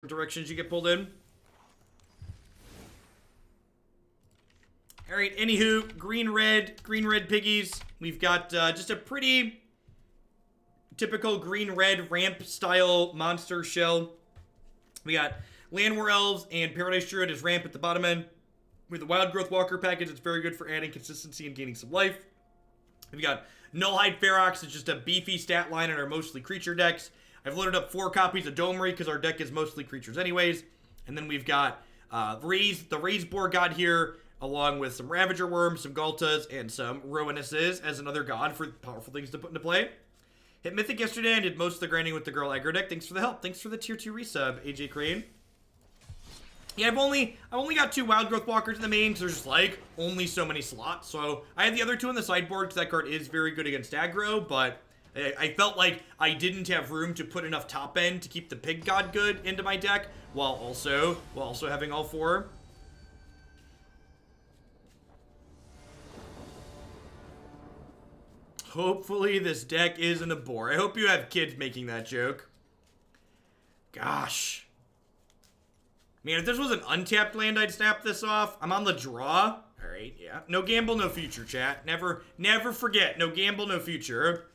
directions you get pulled in. All right, anywho, green-red piggies. We've got just a pretty typical green-red ramp-style monster shell. We got Llanowar Elves and Paradise Druid as ramp at the bottom end. With the Wild Growth Walker package, it's very good for adding consistency and gaining some life. We've got Nullhide Ferox. It's just a beefy stat line in our mostly creature decks. I've loaded up 4 copies of Domri because our deck is mostly creatures anyways. And then we've got the Raze-Boar god here, along with some Ravager Wurms, some Ghaltas, and some Ruinuses as another god for powerful things to put into play. Hit Mythic yesterday and did most of the grinding with the Girl aggro deck. Thanks for the help. Thanks for the tier 2 resub, AJ Crane. Yeah, I've only got 2 Wild Growth Walkers in the main, because there's just, like, only so many slots. So, I had the other 2 in the sideboard, because that card is very good against aggro, but I felt like I didn't have room to put enough top end to keep the Pig God good into my deck, while also having all 4. Hopefully this deck isn't a bore. I hope you have kids making that joke. Gosh. Man, if this was an untapped land, I'd snap this off. I'm on the draw. All right, yeah. No gamble, no future, chat. Never forget. No gamble, no future.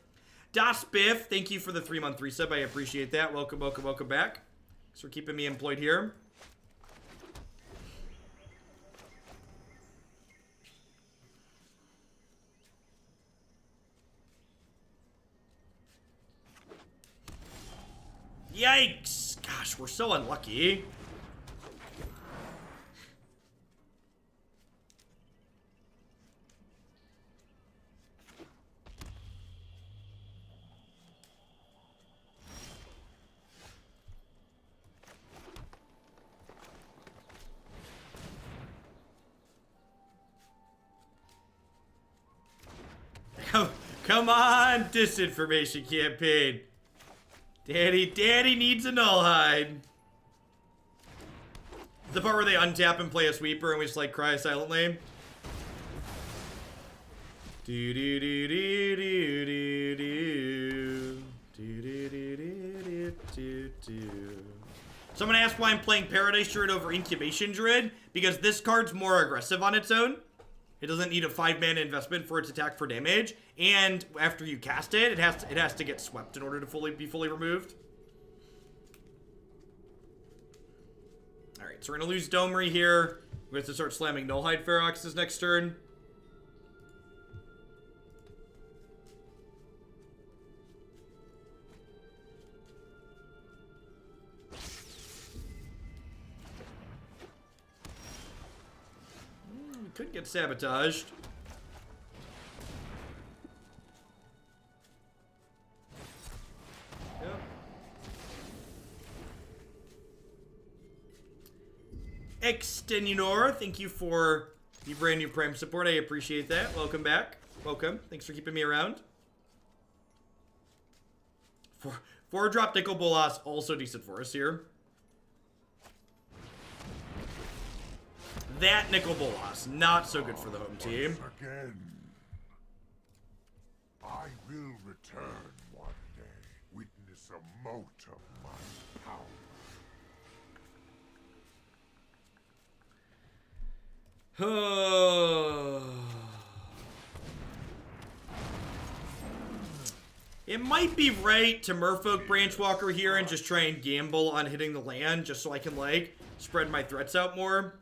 Das Biff, thank you for the 3-month resub. I appreciate that. Welcome back. Thanks for keeping me employed here. Yikes! Gosh, we're so unlucky. Come on, disinformation campaign. Daddy needs a Nullhide. The part where they untap and play a sweeper and we just like cry silently. Do do do do do do do do do do do do. Someone asked why I'm playing Paradise Druid over Incubation Druid, because this card's more aggressive on its own. It doesn't need a 5-mana investment for its attack for damage, and after you cast it, it has to get swept in order to be fully removed. All right, so we're gonna lose Domri here. We have to start slamming Nullhide Ferox this next turn. Could get sabotaged. Yep. Extenuor, thank you for the brand new Prime support. I appreciate that. Welcome back. Welcome. Thanks for keeping me around. 4-drop Nicol Bolas, also decent for us here. That Nicol Bolas, not so good for the home team. Again. I will return one day. Witness a mote of my power. It might be right to Merfolk Branchwalker here and just try and gamble on hitting the land just so I can, like, spread my threats out more.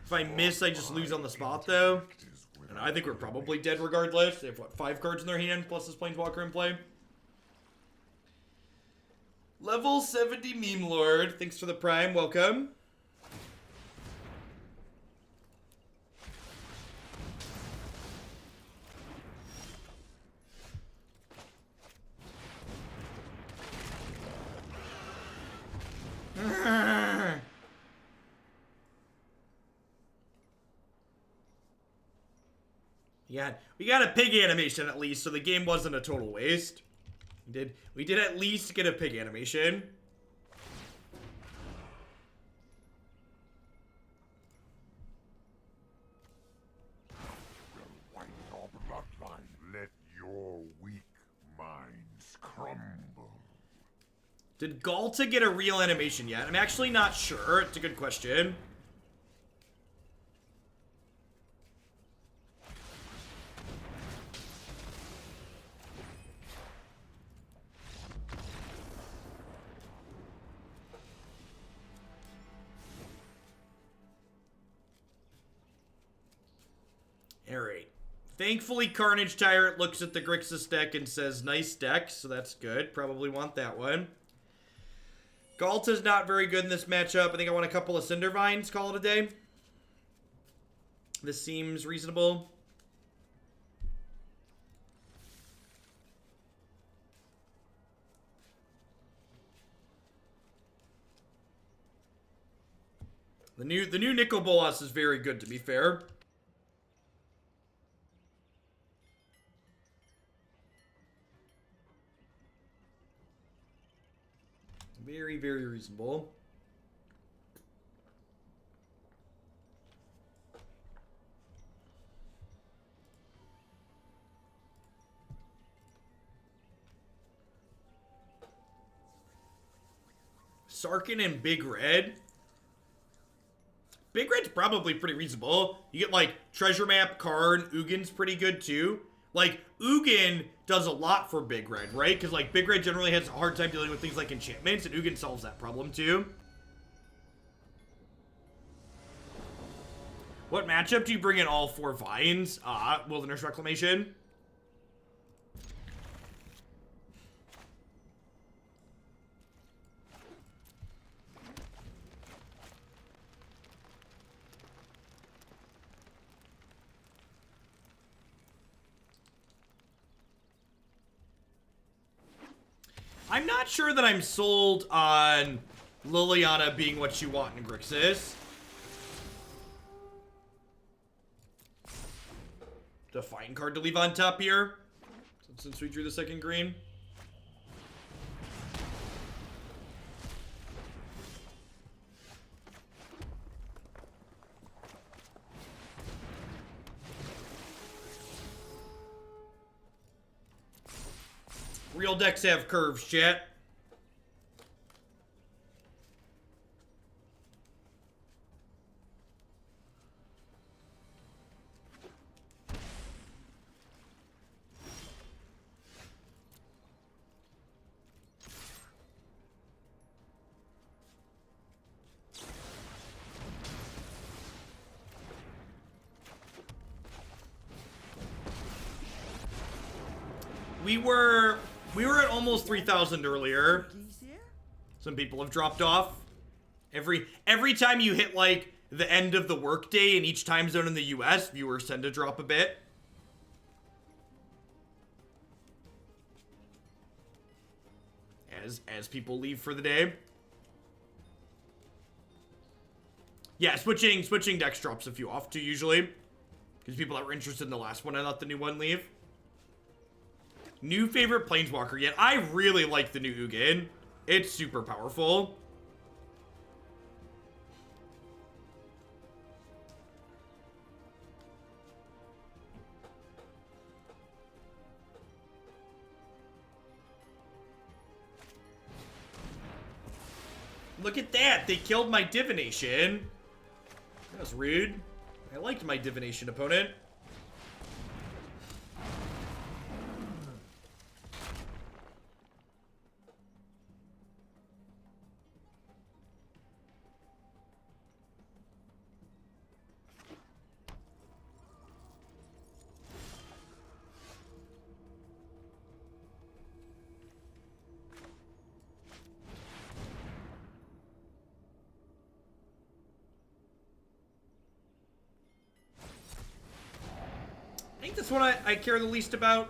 If I miss, I just lose on the spot, though. And I think we're probably dead regardless. They have, what, 5 cards in their hand, plus this Planeswalker in play. Level 70 Meme Lord. Thanks for the Prime. Welcome. We got a pig animation at least, so the game wasn't a total waste. We did at least get a pig animation. Wipe your bloodline. Let your weak minds crumble. Did Ghalta get a real animation yet? I'm actually not sure. It's a good question. Alright. Thankfully, Carnage Tyrant looks at the Grixis deck and says, nice deck, so that's good. Probably want that one. Ghalta's not very good in this matchup. I think I want a couple of Cindervines, call it a day. This seems reasonable. The new Nicol Bolas is very good, to be fair. Very, very reasonable. Sarkhan and Big Red. Big Red's probably pretty reasonable. You get, like, Treasure Map, Karn, Ugin's pretty good, too. Like, Ugin does a lot for Big Red, right? Because, like, Big Red generally has a hard time dealing with things like enchantments, and Ugin solves that problem, too. What matchup do you bring in all 4 Vines? Wilderness Reclamation. I'm not sure that I'm sold on Liliana being what you want in Grixis. Defiant card to leave on top here, since we drew the second green. Real decks have curves, chat. We were at almost 3,000 earlier. Some people have dropped off. Every time you hit, like, the end of the workday in each time zone in the US, viewers tend to drop a bit. As people leave for the day. Yeah, switching decks drops a few off too, usually. Because people that were interested in the last one and let the new one leave. New favorite Planeswalker yet. I really like the new Ugin. It's super powerful. Look at that. They killed my divination. That was rude. I liked my divination opponent. I think that's what I care the least about.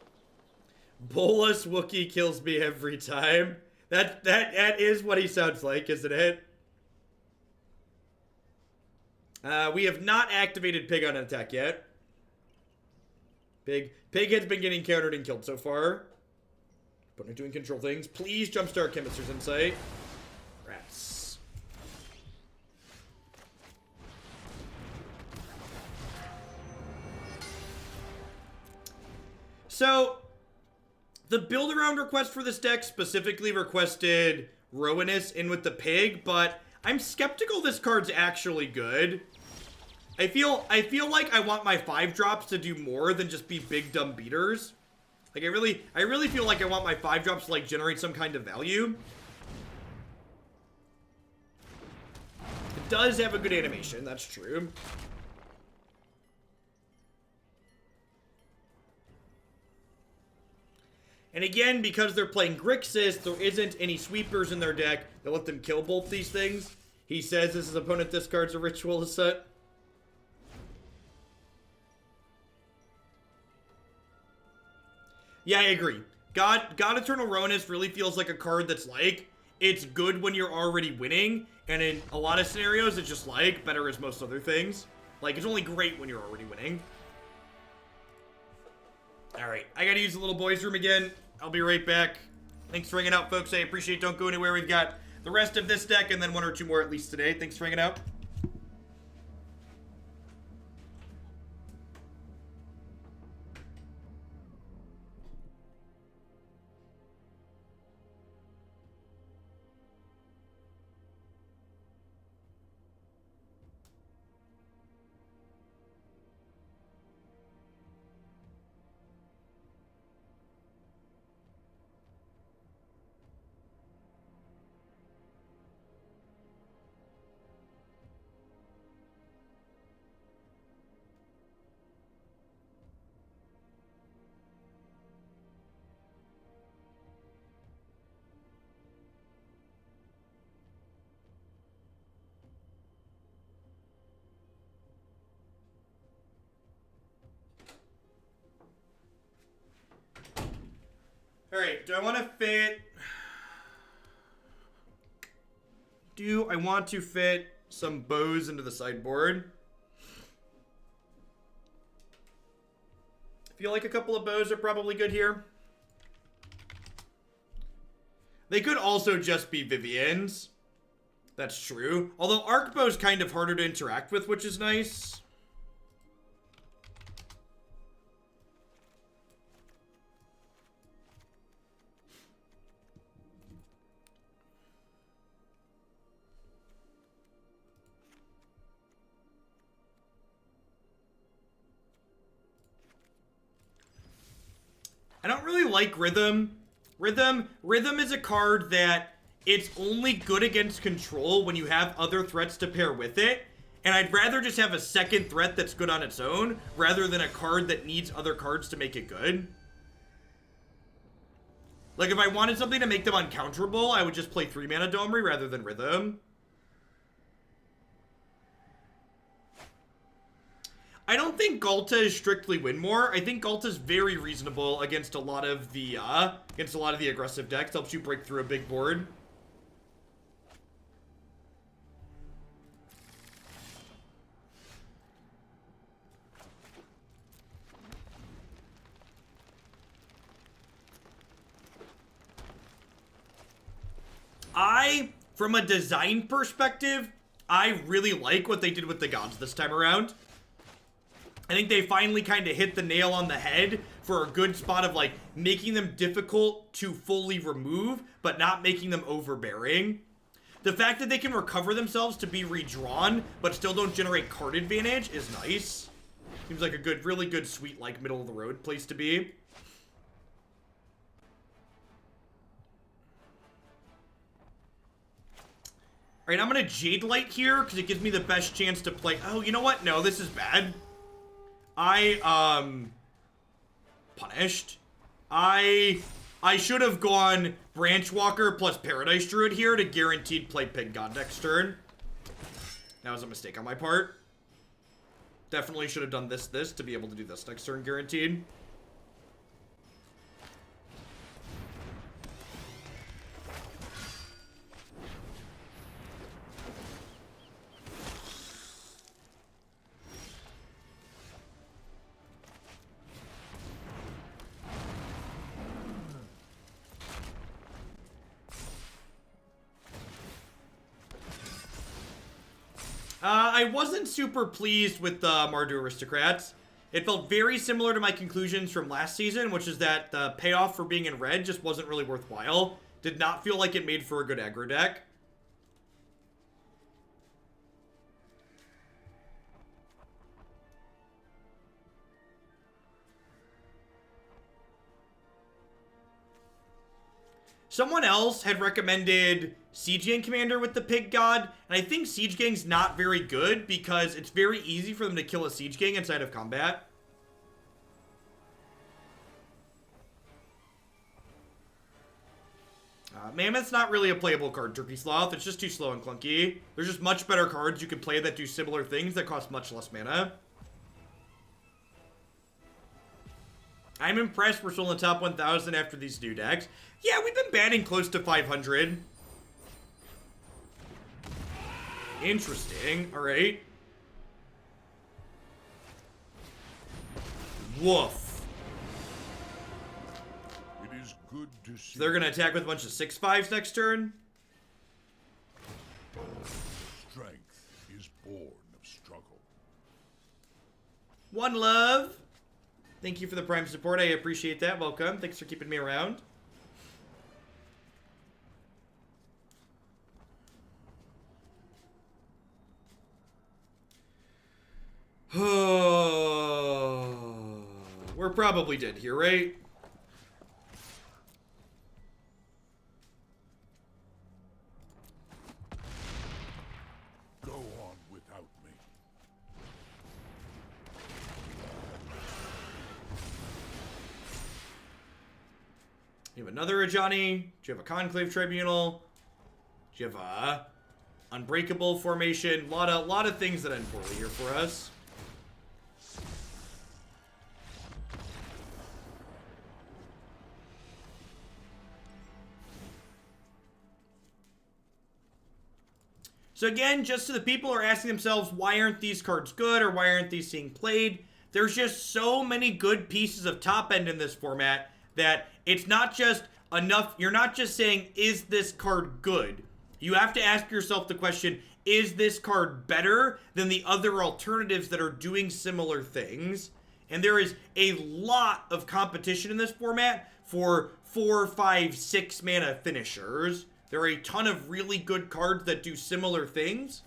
Bolus Wookie kills me every time. That is what he sounds like, isn't it? We have not activated Pig on attack yet. Pig has been getting countered and killed so far. Opponent doing control things. Please jumpstart Chemist's Insight. Rats. So, the build-around request for this deck specifically requested Rowanus in with the Pig, but I'm skeptical this card's actually good. I feel like I want my 5-drops to do more than just be big dumb beaters. Like I really feel like I want my 5-drops to like generate some kind of value. It does have a good animation, that's true. And again, because they're playing Grixis, there isn't any sweepers in their deck that let them kill both these things. He says as his opponent discards a Ritualist set. Yeah, I agree. God Eternal Rowanus really feels like a card that's like, it's good when you're already winning, and in a lot of scenarios, it's just like, better as most other things. Like, it's only great when you're already winning. Alright, I gotta use the little boys' room again. I'll be right back. Thanks for hanging out, folks. I appreciate it. Don't go anywhere. We've got the rest of this deck, and then 1 or 2 more at least today. Thanks for hanging out. Alright, do I want to fit... Do I want to fit some bows into the sideboard? I feel like a couple of bows are probably good here. They could also just be Vivien's. That's true. Although Arkbow's kind of harder to interact with, which is nice. I don't really like Rhythm. Rhythm is a card that it's only good against control when you have other threats to pair with it. And I'd rather just have a second threat that's good on its own, rather than a card that needs other cards to make it good. Like, if I wanted something to make them uncounterable, I would just play 3-mana Domri rather than Rhythm. I don't think Ghalta is strictly win more. I think Ghalta's very reasonable against a lot of the aggressive decks. Helps you break through a big board. From a design perspective, I really like what they did with the gods this time around. I think they finally kind of hit the nail on the head for a good spot of like making them difficult to fully remove, but not making them overbearing. The fact that they can recover themselves to be redrawn, but still don't generate card advantage is nice. Seems like a good, really good, sweet, like middle of the road place to be. Alright, I'm gonna Jade Light here because it gives me the best chance to play. Oh, you know what? No, this is bad. Punished. I should have gone Branchwalker plus Paradise Druid here to guaranteed play Pig God next turn. That was a mistake on my part. Definitely should have done this to be able to do this next turn guaranteed. I wasn't super pleased with the Mardu Aristocrats. It felt very similar to my conclusions from last season, which is that the payoff for being in red just wasn't really worthwhile. Did not feel like it made for a good aggro deck. Someone else had recommended Siege Gang Commander with the Pig God, and I think Siege Gang's not very good because it's very easy for them to kill a Siege Gang inside of combat. Mammoth's not really a playable card, Turkey Sloth. It's just too slow and clunky. There's just much better cards you can play that do similar things that cost much less mana. I'm impressed we're still in the top 1,000 after these new decks. Yeah, we've been batting close to 500. Interesting. All right. Woof. It is good to see. So they're going to attack with a bunch of 6/5s next turn. Strength is born of struggle. One love. Thank you for the Prime support. I appreciate that. Welcome. Thanks for keeping me around. We're probably dead here, right? Go on without me. You have another Ajani. Do you have a Conclave Tribunal? Do you have a Unbreakable formation? Lot of things that end poorly here for us. So again, just so the people are asking themselves, why aren't these cards good or why aren't these being played? There's just so many good pieces of top end in this format that it's not just enough. You're not just saying, is this card good? You have to ask yourself the question, is this card better than the other alternatives that are doing similar things? And there is a lot of competition in this format for 4, 5, 6 mana finishers. There are a ton of really good cards that do similar things.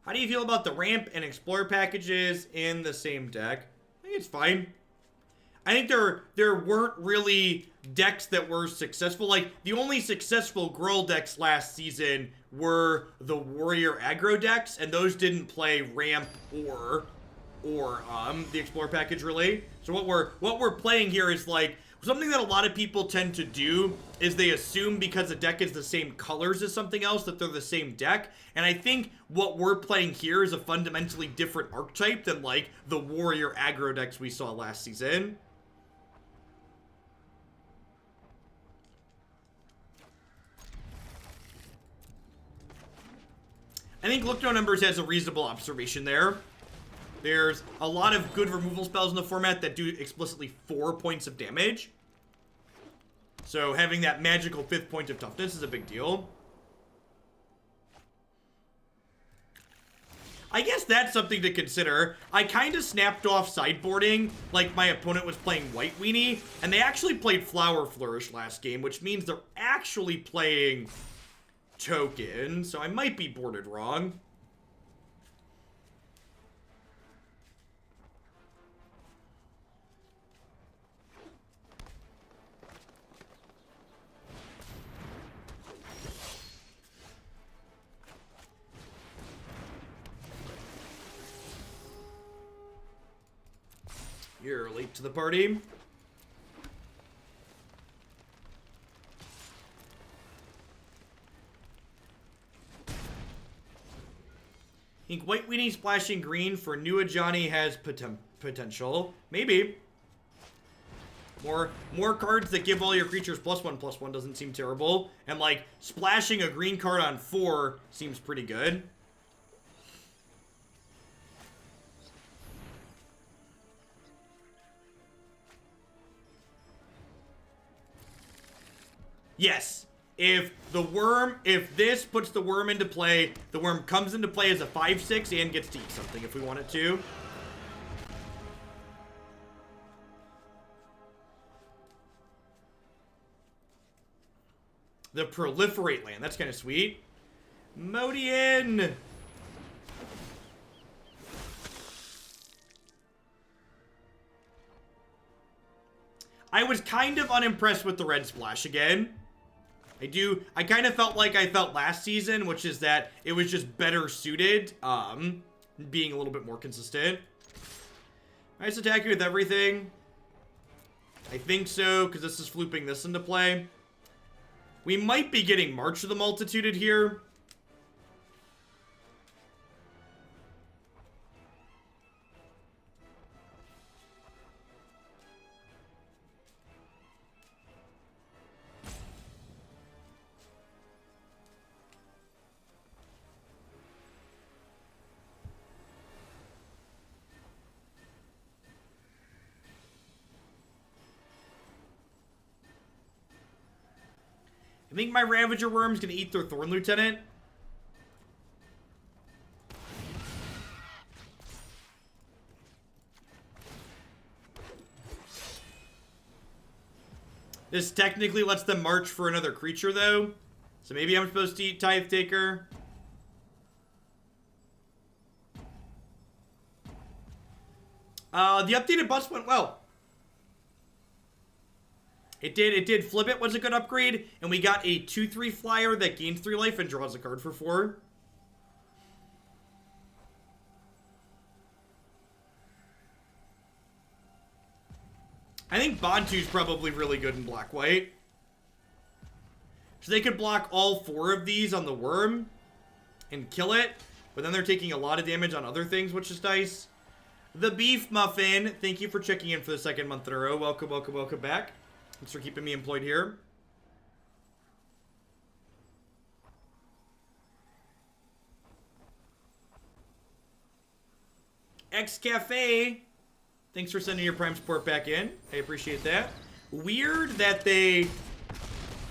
How do you feel about the ramp and explore packages in the same deck? I think it's fine. I think there weren't really decks that were successful. Like, the only successful Gruul decks last season were the Warrior aggro decks, and those didn't play ramp or the explore package really. So what we're playing here is like something that a lot of people tend to do is they assume because a deck is the same colors as something else that they're the same deck. And I think what we're playing here is a fundamentally different archetype than like the Warrior aggro decks we saw last season. I think Look No Numbers has a reasonable observation there. There's a lot of good removal spells in the format that do explicitly 4 points of damage. So having that magical 5th point of toughness is a big deal. I guess that's something to consider. I kind of snapped off sideboarding like my opponent was playing White Weenie, and they actually played Flower Flourish last game, which means they're actually playing Token, so I might be boarded wrong. You're late to the party. I think White Weenie splashing green for new Ajani has potential. Maybe. More cards that give all your creatures +1/+1 doesn't seem terrible. And, like, splashing a green card on 4 seems pretty good. Yes. If this puts the worm into play, the worm comes into play as a 5/6 and gets to eat something if we want it to. The Proliferate land. That's kind of sweet. Modian! I was kind of unimpressed with the red splash again. I kind of felt like I felt last season, which is that it was just better suited, being a little bit more consistent. Nice attack you with everything. I think so, because this is flooping this into play. We might be getting March of the Multituded here. I think my Ravager Wurm's gonna eat their Thorn Lieutenant. This technically lets them march for another creature, though. So maybe I'm supposed to eat Tithe Taker. The updated bus went well. It did. Flip It was a good upgrade, and we got a 2/3 flyer that gains 3 life and draws a card for 4. I think Bantu's probably really good in black-white. So they could block all 4 of these on the worm and kill it, but then they're taking a lot of damage on other things, which is nice. The Beef Muffin, thank you for checking in for the 2nd month in a row. Welcome, welcome, welcome back. Thanks for keeping me employed here. X Cafe, thanks for sending your Prime support back in. I appreciate that. Weird that they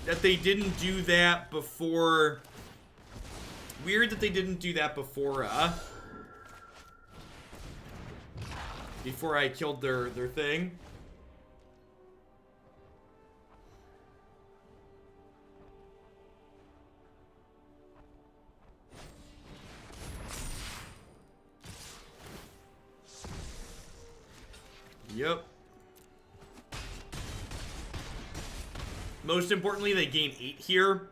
didn't do that before. Weird that they didn't do that before I killed their thing. Yep. Most importantly, they gain 8 here.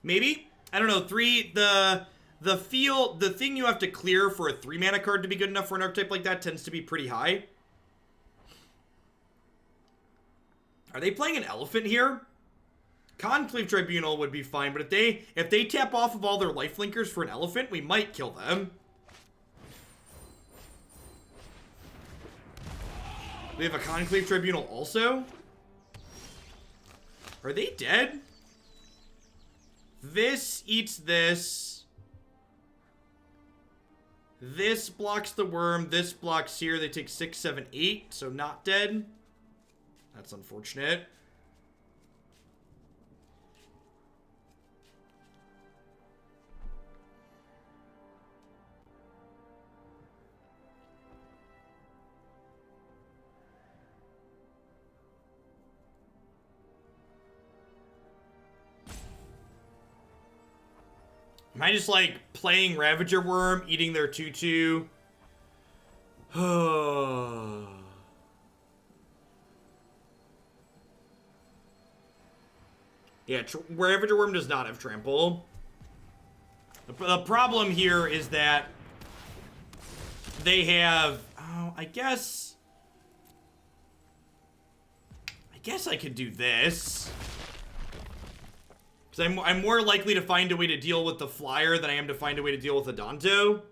Maybe? I don't know. 3, the thing you have to clear for a 3 mana card to be good enough for an archetype like that tends to be pretty high. Are they playing an elephant here? Conclave Tribunal would be fine, but if they tap off of all their lifelinkers for an elephant, we might kill them. We have a Conclave Tribunal also? Are they dead? This eats this. This blocks the worm. This blocks here. They take 6, 7, 8, so not dead. That's unfortunate. Am I just, like, playing Ravager Wurm, eating their 2/2? Yeah, Ravager Wurm does not have Trample. The problem here is that they have... Oh, I guess I could do this. Because I'm more likely to find a way to deal with the flyer than I am to find a way to deal with Adanto.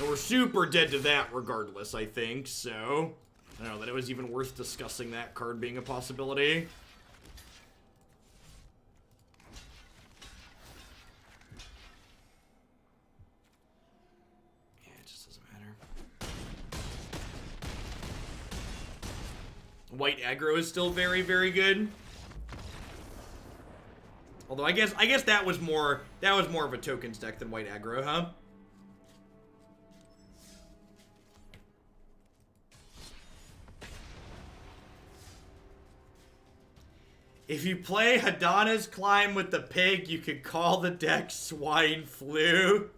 So we're super dead to that regardless, I think. So, I don't know that it was even worth discussing that card being a possibility. Yeah, it just doesn't matter. White aggro is still very, very good. Although I guess that was more of a tokens deck than white aggro, huh? If you play Hadana's Climb with the pig, you could call the deck Swine Flu.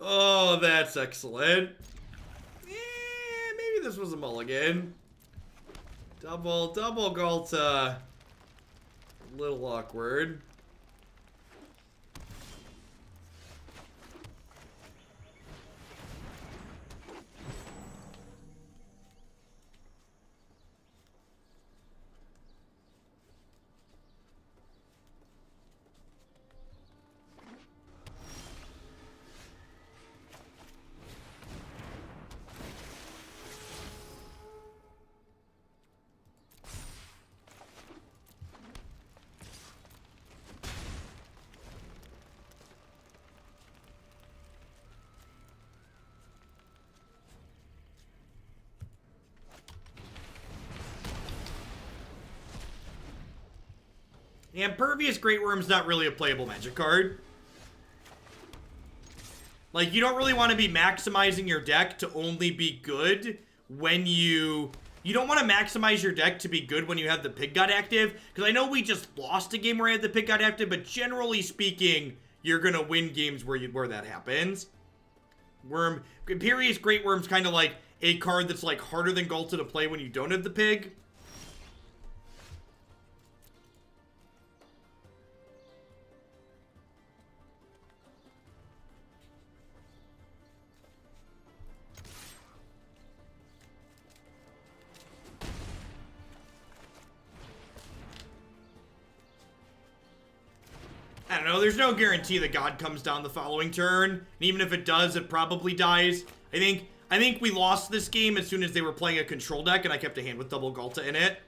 Oh, that's excellent. Maybe this was a mulligan. Double Ghalta. A little awkward. The Impervious Great Worm's not really a playable Magic card. Like, you don't really want to be maximizing your deck to only be good when you don't want to maximize your deck to be good when you have the Pig God active. Because I know we just lost a game where I had the Pig God active, but generally speaking, you're going to win games where that happens. Imperious Great Worm's kind of like a card that's like harder than Ghalta to play when you don't have the Pig. I don't know, there's no guarantee that God comes down the following turn. And even if it does, it probably dies. I think we lost this game as soon as they were playing a control deck and I kept a hand with double Ghalta in it.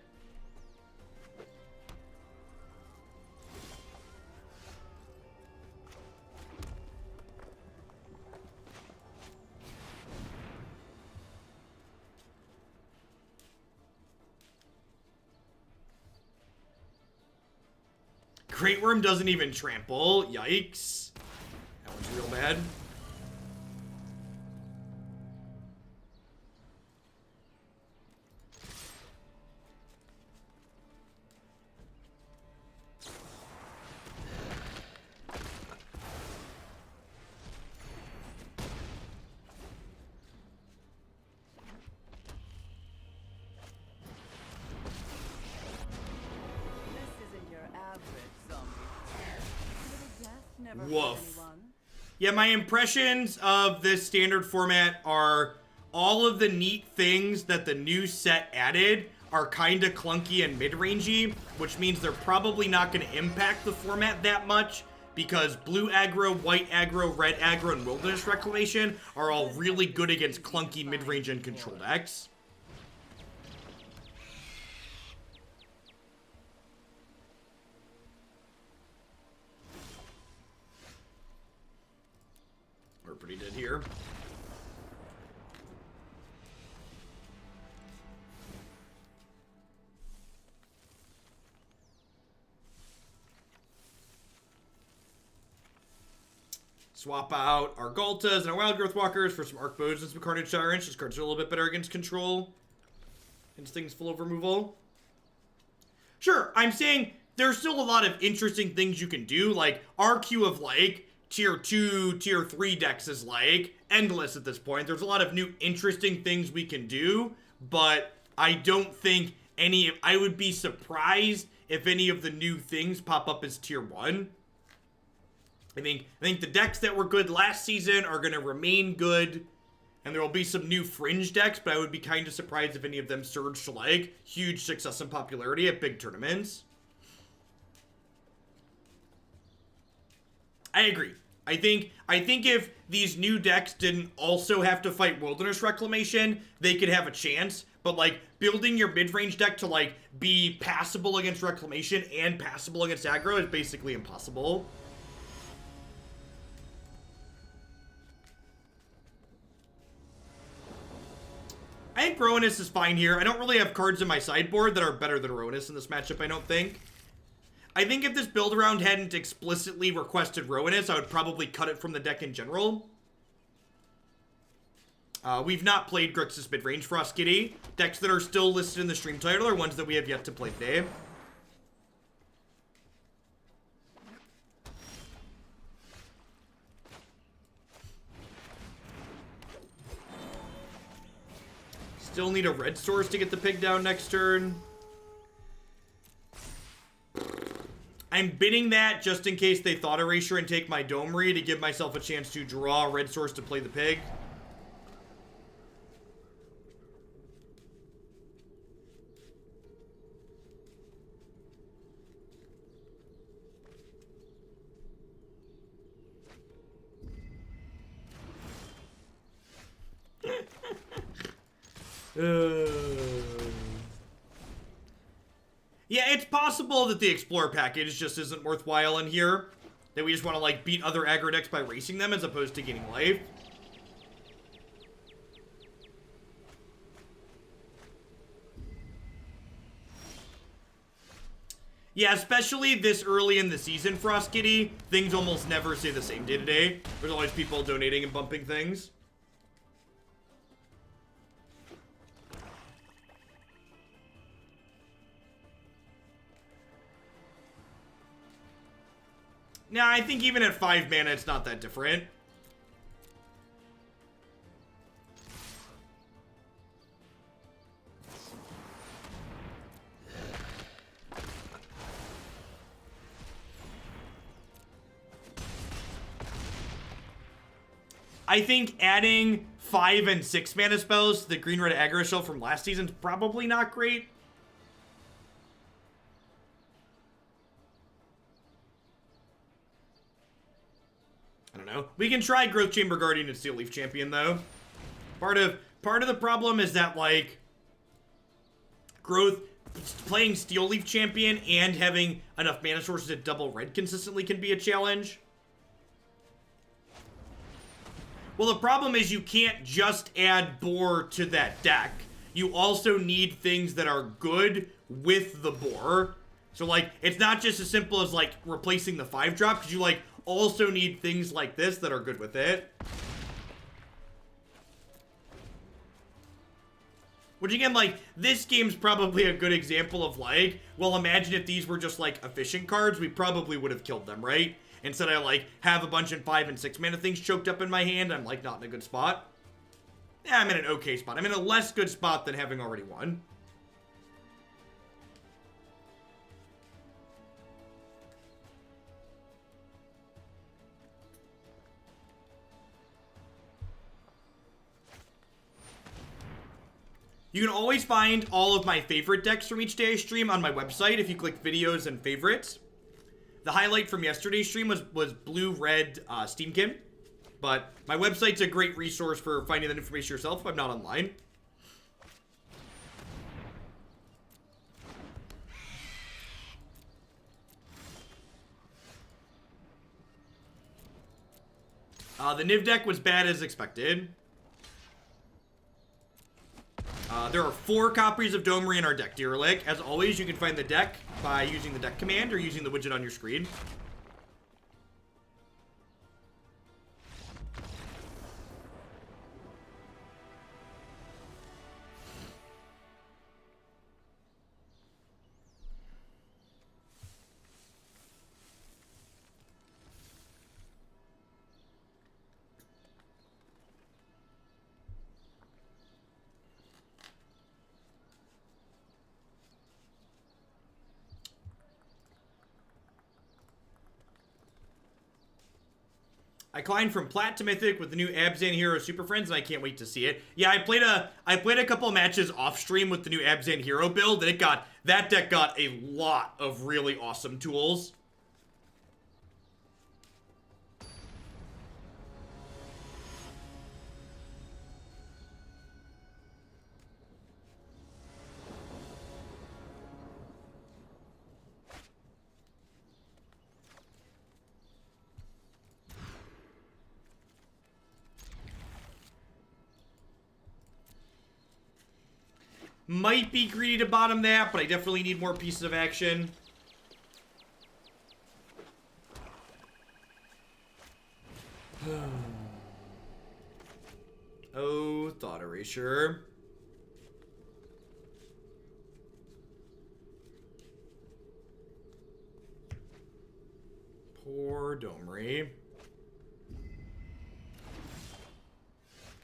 Great Worm doesn't even trample. Yikes. That one's real bad. Woof. Yeah, my impressions of this standard format are all of the neat things that the new set added are kind of clunky and mid-rangey, which means they're probably not going to impact the format that much because blue aggro, white aggro, red aggro, and wilderness reclamation are all really good against clunky mid-range and control decks. We're pretty dead here. Swap out our Ghaltas and our Wild Growth Walkers for some Arkbows and some Carnage Tyrants. These cards are a little bit better against control. And things full of removal. Sure, I'm saying there's still a lot of interesting things you can do. Like, our queue of, like, tier 2, tier 3 decks is, like, endless at this point. There's a lot of new interesting things we can do. But I don't think I would be surprised if any of the new things pop up as tier 1. I think the decks that were good last season are going to remain good. And there will be some new fringe decks, but I would be kind of surprised if any of them surge to, like, huge success and popularity at big tournaments. I agree. I think if these new decks didn't also have to fight Wilderness Reclamation, they could have a chance. But, like, building your mid-range deck to, like, be passable against Reclamation and passable against aggro is basically impossible. I think Rowanus is fine here. I don't really have cards in my sideboard that are better than Rowanus in this matchup, I don't think. I think if this build around hadn't explicitly requested Rowanus, I would probably cut it from the deck in general. We've not played Grixis Midrange Frost Kitty. Decks that are still listed in the stream title are ones that we have yet to play today. Still need a red source to get the pig down next turn. I'm bidding that just in case they Thought Erasure and take my Domri to give myself a chance to draw a red source to play the pig. Yeah, it's possible that the Explorer package just isn't worthwhile in here. That we just want to, like, beat other aggro decks by racing them as opposed to gaining life. Yeah, especially this early in the season, Frost Kitty, things almost never stay the same day to day. There's always people donating and bumping things. Nah, I think even at 5 mana, it's not that different. I think adding 5 and 6 mana spells to the green-red aggro shelf from last season's probably not great. I don't know. We can try Growth Chamber Guardian and Steel Leaf Champion, though. Part of the problem is that, like, playing Steel Leaf Champion and having enough mana sources at double red consistently can be a challenge. Well, the problem is you can't just add Boar to that deck. You also need things that are good with the Boar. So, like, it's not just as simple as, like, replacing the 5-drop, because you, like, also need things like this that are good with it. Which, again, like, this game's probably a good example of, like, well, imagine if these were just, like, efficient cards, we probably would have killed them, right? Instead, I, like, have a bunch of 5 and 6 mana things choked up in my hand. I'm, like, not in a good spot. Yeah, I'm in an okay spot. I'm in a less good spot than having already won. You can always find all of my favorite decks from each day I stream on my website if you click videos and favorites. The highlight from yesterday's stream was blue-red Steamkin. But my website's a great resource for finding that information yourself if I'm not online. The Niv deck was bad as expected. There are 4 copies of Domri in our deck, Deerlick. As always, you can find the deck by using the deck command or using the widget on your screen. I climbed from Plat to Mythic with the new Abzan Hero Super Friends, and I can't wait to see it. Yeah, I played a couple matches off stream with the new Abzan Hero build, and that deck got a lot of really awesome tools. Might be greedy to bottom that, but I definitely need more pieces of action. Oh, Thought Erasure. Poor Domri.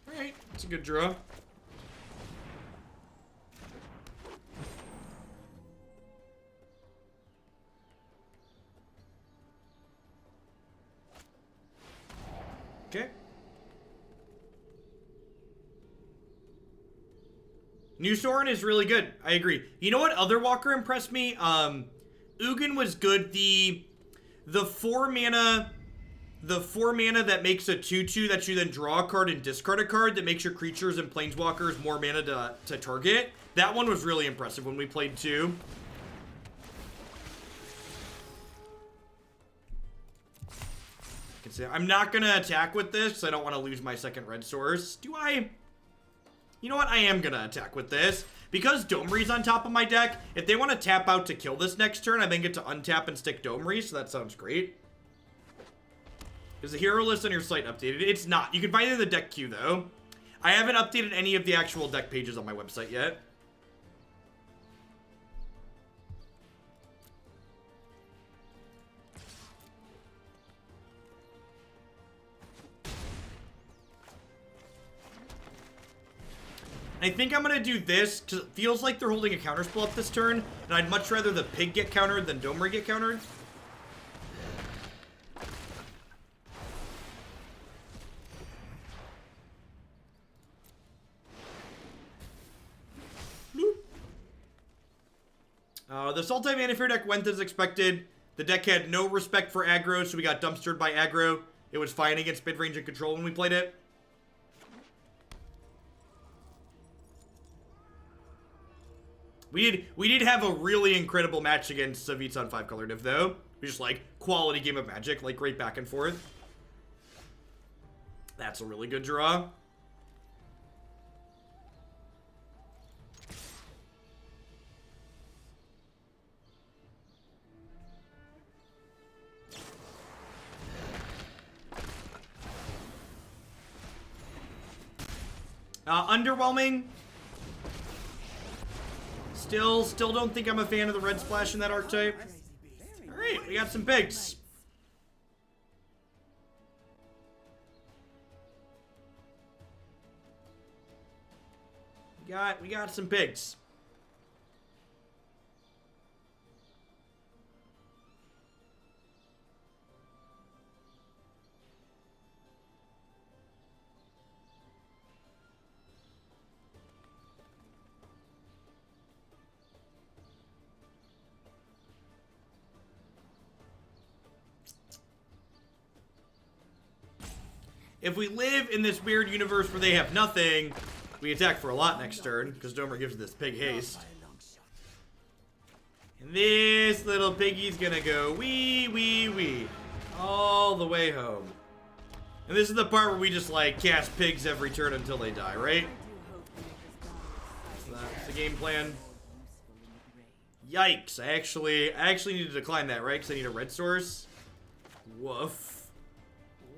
Alright, that's a good draw. Okay. New Sorin is really good. I agree. You know what other Walker impressed me? Ugin was good. The 4 mana that makes a 2/2 that you then draw a card and discard a card that makes your creatures and planeswalkers more mana to target. That one was really impressive when we played 2. I'm not going to attack with this because I don't want to lose my second red source. Do I? You know what? I am going to attack with this. Because Domri's on top of my deck, if they want to tap out to kill this next turn, I then get to untap and stick Domri, so that sounds great. Is the hero list on your site updated? It's not. You can find it in the deck queue, though. I haven't updated any of the actual deck pages on my website yet. I think I'm going to do this, because it feels like they're holding a counterspell up this turn, and I'd much rather the pig get countered than Domri get countered. The Sultai Manifear deck went as expected. The deck had no respect for aggro, so we got dumpstered by aggro. It was fine against mid-range and control when we played it. We did have a really incredible match against Savitz on 5-color div, though. It was just, like, quality game of Magic, like, great back and forth. That's a really good draw. Underwhelming. Still don't think I'm a fan of the red splash in that archetype. Alright, we got some pigs. We got some pigs. If we live in this weird universe where they have nothing, we attack for a lot next turn, because Domri gives this pig haste. And this little piggy's gonna go wee, wee, wee, all the way home. And this is the part where we just, like, cast pigs every turn until they die, right? So that's the game plan. Yikes, I actually need to decline that, right? Because I need a red source. Woof.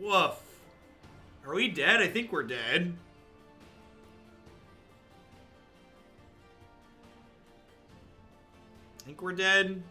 Woof. Are we dead? I think we're dead. I think we're dead.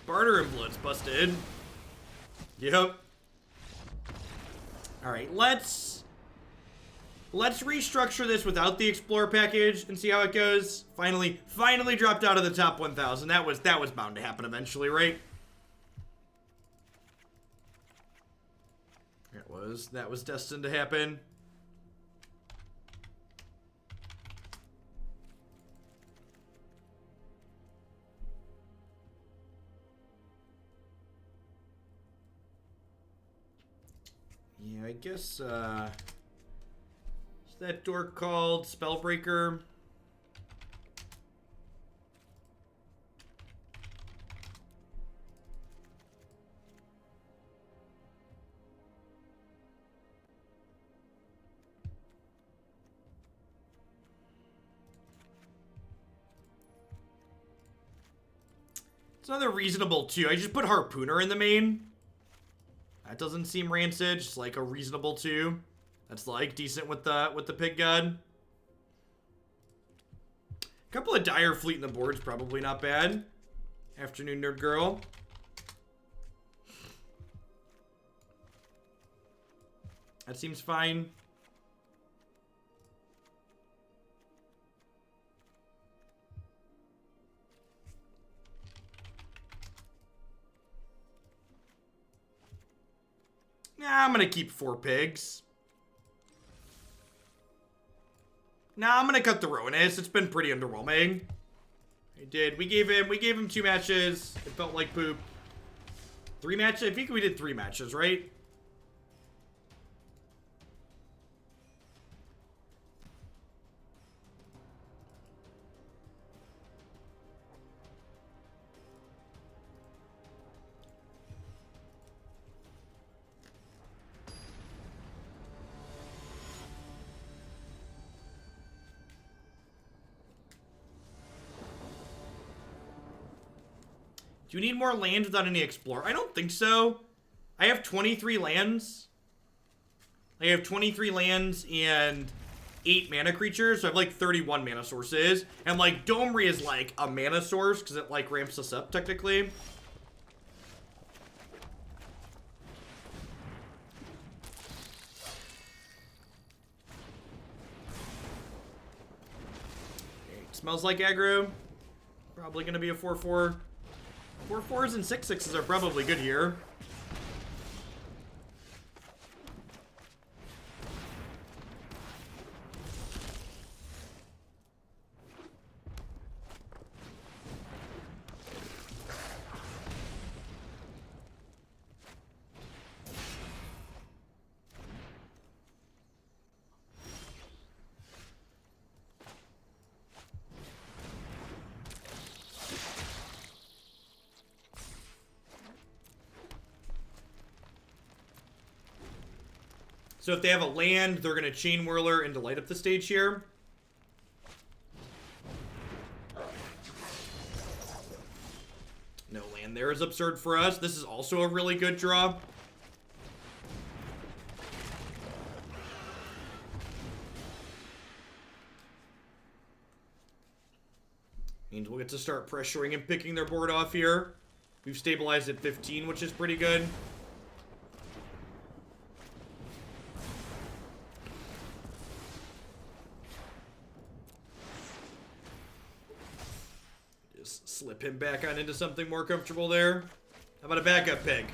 Barter Influence busted. Yep. Alright, let's restructure this without the Explorer package and see how it goes. Finally dropped out of the top 1,000. That was bound to happen eventually, right? That was destined to happen. Yeah, I guess, is that dork called Spellbreaker? It's another reasonable 2. I just put Harpooner in the main. That doesn't seem rancid. Just like a reasonable 2. That's like decent with the pig god. A couple of Dire Fleet in the board's probably not bad. Afternoon Nerd Girl. That seems fine. Nah, I'm gonna keep 4 pigs. Nah, I'm gonna cut the Rowanus. It's been pretty underwhelming. I did. We gave him 2 matches. It felt like poop. 3 matches? I think we did 3 matches, right? Do you need more land without any Explorer? I don't think so. I have 23 lands. I have 23 lands and 8 mana creatures, so I have like 31 mana sources. And like Domri is like a mana source because it like ramps us up technically. It smells like aggro. Probably gonna be a 4/4. 4/4s and 6/6s are probably good here. So if they have a land, they're going to Chain Whirler and to light up the stage here. No land there is absurd for us. This is also a really good draw. Means we'll get to start pressuring and picking their board off here. We've stabilized at 15, which is pretty good. Slip him back on into something more comfortable there. How about a backup pig?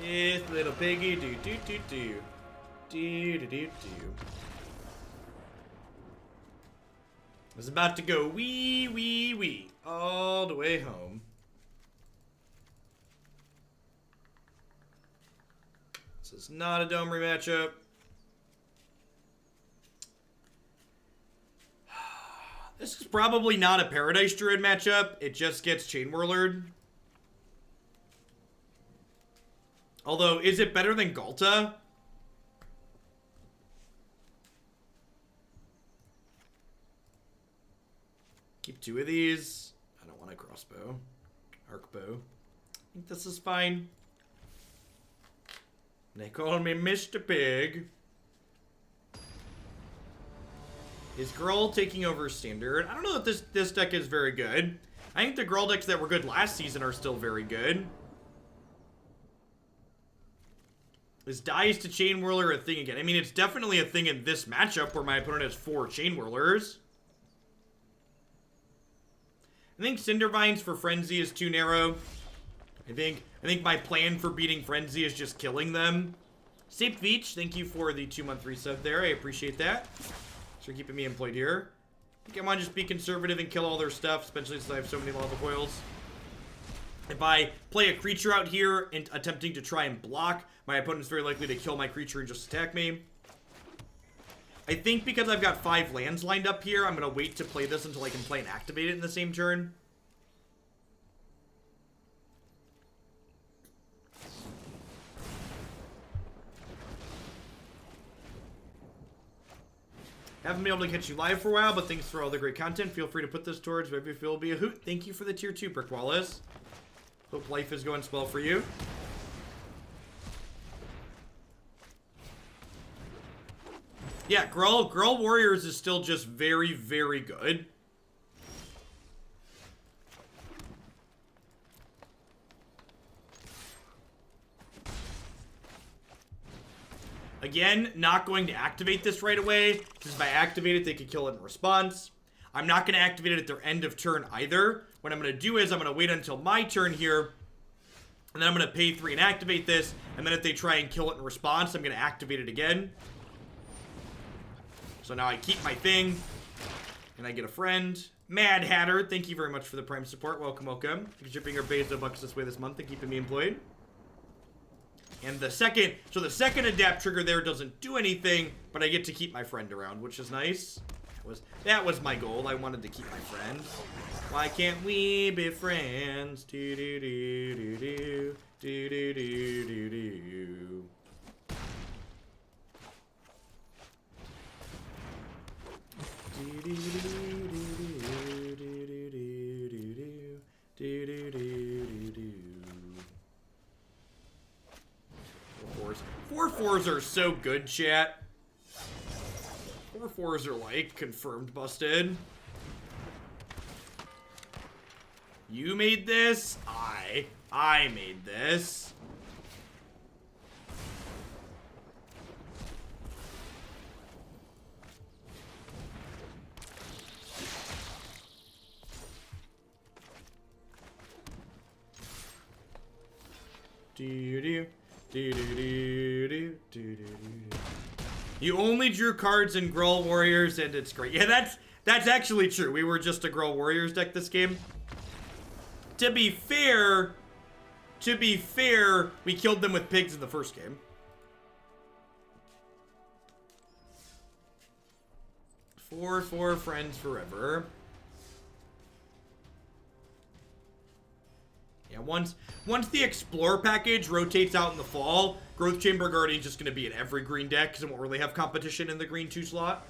It's little piggy do do do do. Do do do do. Was about to go wee wee wee all the way home. This is not a Domri matchup. This is probably not a Paradise Druid matchup. It just gets Chain Whirlered. Although, is it better than Ghalta? Keep 2 of these. I don't want a crossbow. Arkbow. I think this is fine. They call me Mr. Pig. Is Gruul taking over standard? I don't know if this deck is very good. I think the Gruul decks that were good last season are still very good. Is Dice to Chain Whirler a thing again? I mean, it's definitely a thing in this matchup where my opponent has 4 Chain Whirlers. I think Cindervines for Frenzy is too narrow. I think my plan for beating Frenzy is just killing them. Sape Veach, thank you for the 2-month resub there. I appreciate that. Thanks for keeping me employed here. I think I want to just be conservative and kill all their stuff, especially since I have so many Lava Coils. If I play a creature out here and attempting to try and block, my opponent's very likely to kill my creature and just attack me. I think because I've got 5 lands lined up here, I'm going to wait to play this until I can play and activate it in the same turn. Haven't been able to catch you live for a while, but thanks for all the great content. Feel free to put this towards wherever you feel will be a hoot. Thank you for the tier 2, Brick Wallace. Hope life is going well for you. Yeah, Gruul Warriors is still just very, very good. Again, not going to activate this right away, because if I activate it, they could kill it in response. I'm not going to activate it at their end of turn either. What I'm going to do is I'm going to wait until my turn here, and then I'm going to pay 3 and activate this, and then if they try and kill it in response, I'm going to activate it again. So now I keep my thing, and I get a friend. Mad Hatter, thank you very much for the Prime support. Welcome, welcome. Thanks for shipping your beta bucks this way this month and keeping me employed. And the second adapt trigger there doesn't do anything, but I get to keep my friend around, which is nice. That was my goal. I wanted to keep my friend. Why can't we be friends? Do do do do do do do do do do. Four fours are so good, chat. 4/4s are like confirmed busted. You made this? I made this. You only drew cards in Gruul Warriors, and it's great. Yeah, that's actually true. We were just a Gruul Warriors deck this game. To be fair, we killed them with pigs in the first game. Four friends forever. Yeah, once the Explore package rotates out in the fall, Growth Chamber Guardian's just going to be in every green deck because it won't really have competition in the green 2 slot.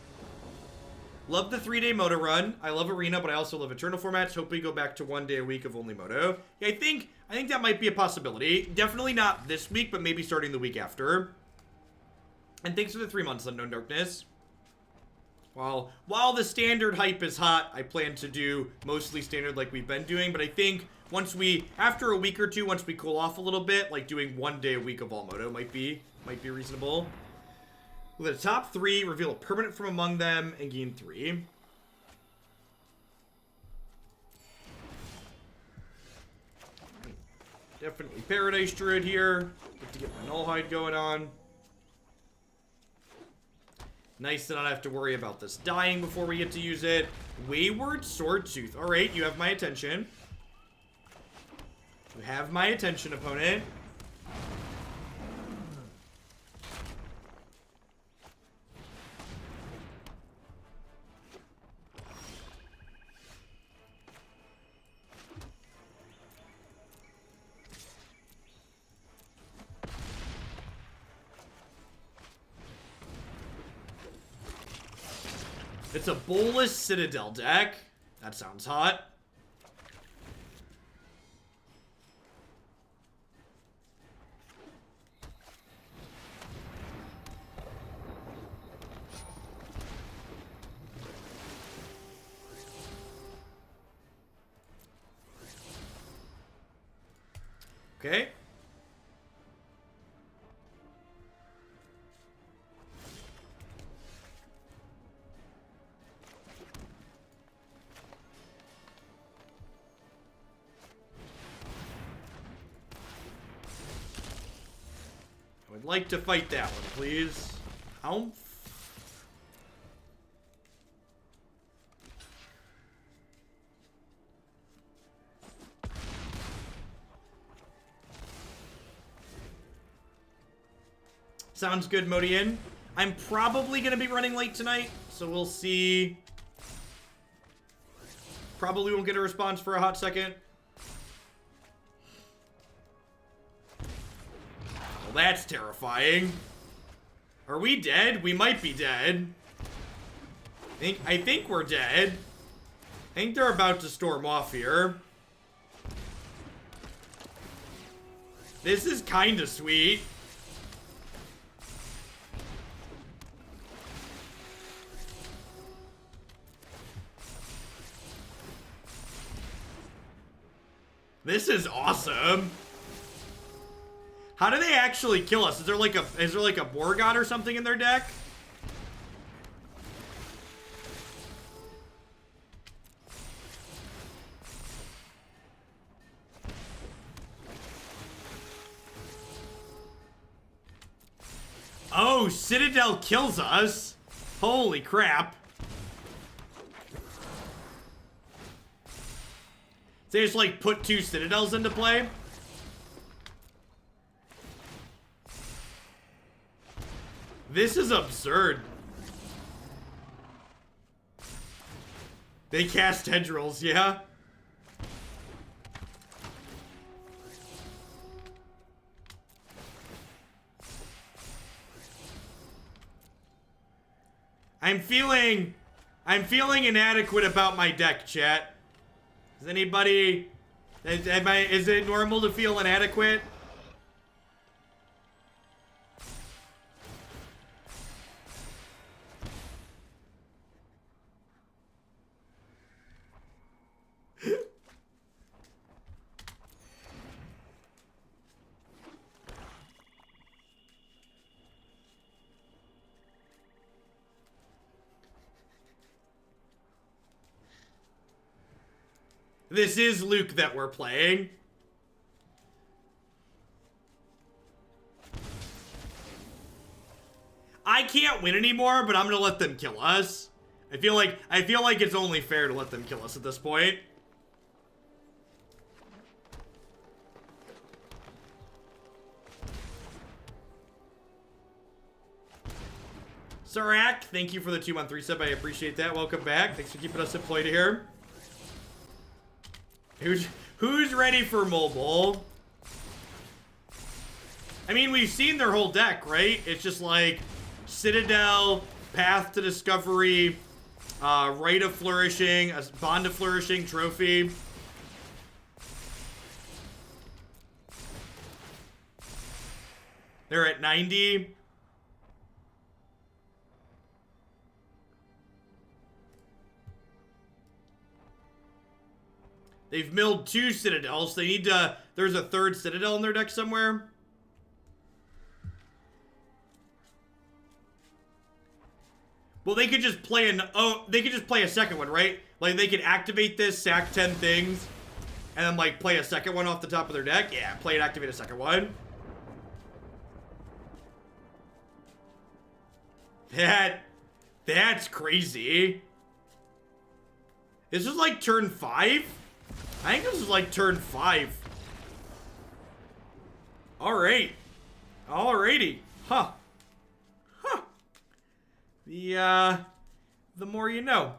Love the 3-day Moto run. I love Arena, but I also love Eternal formats. Hope we go back to 1 day a week of only Moto. Yeah, I think that might be a possibility. Definitely not this week, but maybe starting the week after. And thanks for the 3 months, Unknown Darkness. While the standard hype is hot, I plan to do mostly standard like we've been doing, but I think after a week or two, once we cool off a little bit, like doing 1 day a week of all Moto might be reasonable. With the top 3, reveal a permanent from among them and gain 3. Definitely Paradise Druid here. Get to get my Nullhide going on. Nice to not have to worry about this dying before we get to use it. Wayward Swordtooth. Alright, you have my attention. You have my attention, opponent. It's a Bolus Citadel deck. That sounds hot. Okay. I would like to fight that one, please. Humph. Sounds good, Modian. I'm probably going to be running late tonight, so we'll see. Probably won't get a response for a hot second. Well, that's terrifying. Are we dead? We might be dead. I think we're dead. I think they're about to storm off here. This is kind of sweet. This is awesome. How do they actually kill us? Is there like a Boar God or something in their deck? Oh, Citadel kills us. Holy crap. They just like put 2 Citadels into play. This is absurd. They cast tendrils, yeah. I'm feeling inadequate about my deck, chat. Is anybody... Is it normal to feel inadequate? This is Luke that we're playing. I can't win anymore, but I'm gonna let them kill us. I feel like it's only fair to let them kill us at this point. Sarak, thank you for the 2-1-3 sub. I appreciate that. Welcome back. Thanks for keeping us employed here. Who's ready for mobile? I mean, we've seen their whole deck, right? It's just like Citadel, Path to Discovery, Rite of Flourishing, Bond of Flourishing, Trophy. They're at 90. They've milled 2 Citadels. They need to... There's a 3rd Citadel in their deck somewhere. Well, they could just play they could just play a second one, right? Like, they could activate this, sack 10 things, and then, like, play a second one off the top of their deck. Yeah, play and activate a second one. That's crazy. This is like turn 5? I think this is like turn 5. Alright. Alrighty. Huh. Huh. The more you know.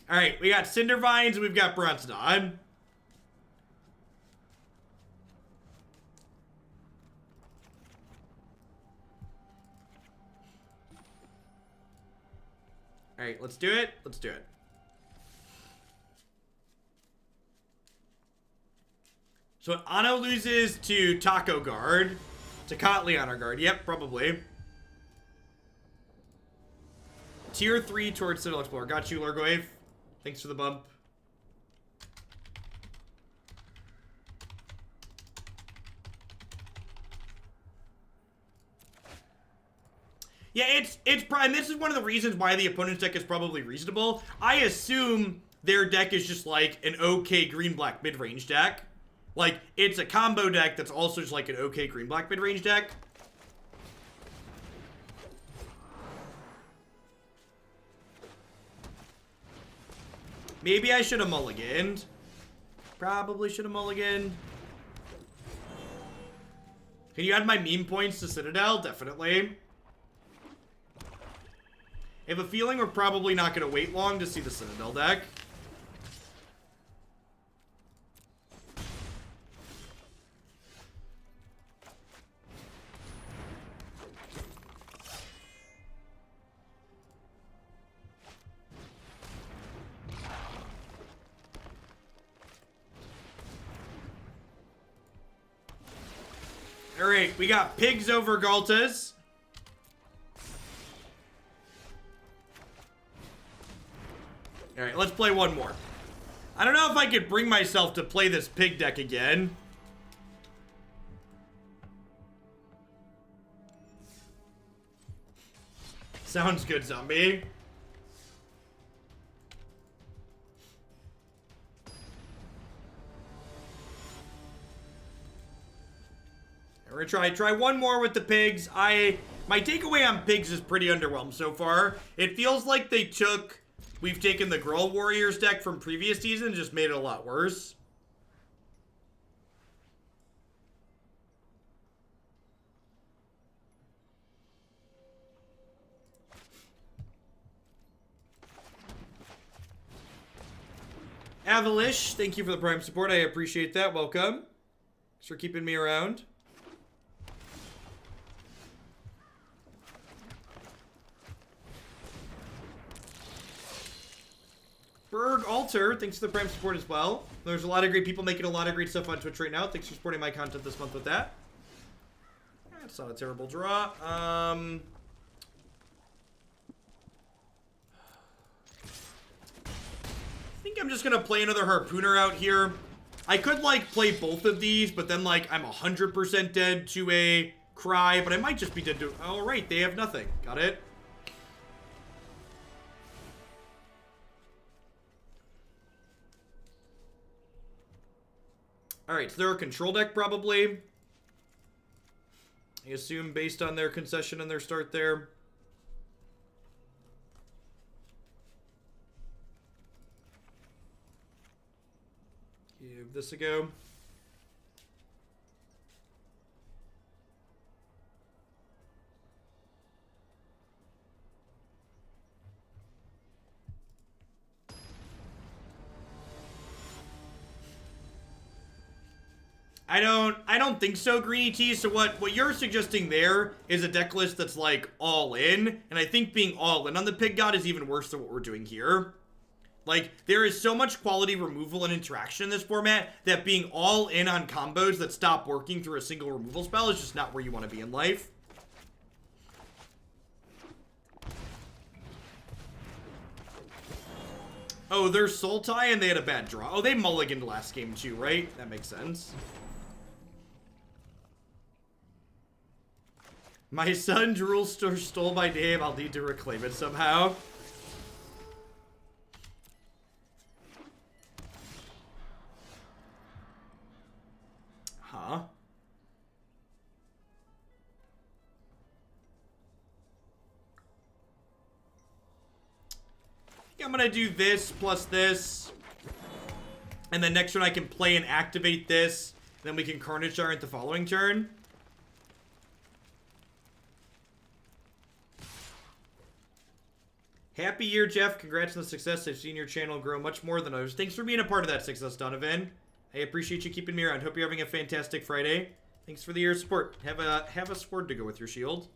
Alright, we got Cindervines and we've got Brontodon. Alright, let's do it. Let's do it. So Anno loses to Taco Guard. To Kotli on our guard. Yep, probably. Tier 3 towards Citadel Explorer. Got you, Lurgoave. Thanks for the bump. Yeah, it's probably, and this is one of the reasons why the opponent's deck is probably reasonable. I assume their deck is just like an okay green-black mid-range deck. Like, it's a combo deck that's also just like an okay green-black mid-range deck. Maybe I should have mulliganed. Probably should have mulliganed. Can you add my meme points to Citadel? Definitely. I have a feeling we're probably not going to wait long to see the Citadel deck. Alright, we got pigs over Ghaltas. Alright, let's play one more. I don't know if I could bring myself to play this pig deck again. Sounds good, zombie. We're gonna try one more with the pigs. My takeaway on pigs is pretty underwhelmed so far. It feels like we've taken the Gruul Warriors deck from previous season and just made it a lot worse. Avalish, thank you for the Prime support. I appreciate that. Welcome. Thanks for keeping me around. Berg Alter, thanks for the Prime support as well. There's a lot of great people making a lot of great stuff on Twitch right now. Thanks for supporting my content this month with that. That's not a terrible draw. I think I'm just going to play another Harpooner out here. I could, like, play both of these, but then, like, I'm 100% dead to a Cry, but I might just be dead to... Oh, right, they have nothing. Got it? Alright, so they're a control deck, probably. I assume based on their concession and their start there. Give this a go. I don't think so, Greeny T. So what you're suggesting there is a deck list that's like all in, and I think being all in on the Pig God is even worse than what we're doing here. Like, there is so much quality removal and interaction in this format that being all in on combos that stop working through a single removal spell is just not where you want to be in life. Oh, they're Soul Tie and they had a bad draw. Oh, they mulliganed last game too, right? That makes sense. My son Gruul stole my name. I'll need to reclaim it somehow. Huh? I think I'm gonna do this plus this. And then next turn I can play and activate this. Then we can Carnage Tyrant the following turn. Happy year, Jeff. Congrats on the success. I've seen your channel grow much more than others. Thanks for being a part of that success, Donovan. I appreciate you keeping me around. Hope you're having a fantastic Friday. Thanks for the year's support. Have a sword to go with your shield.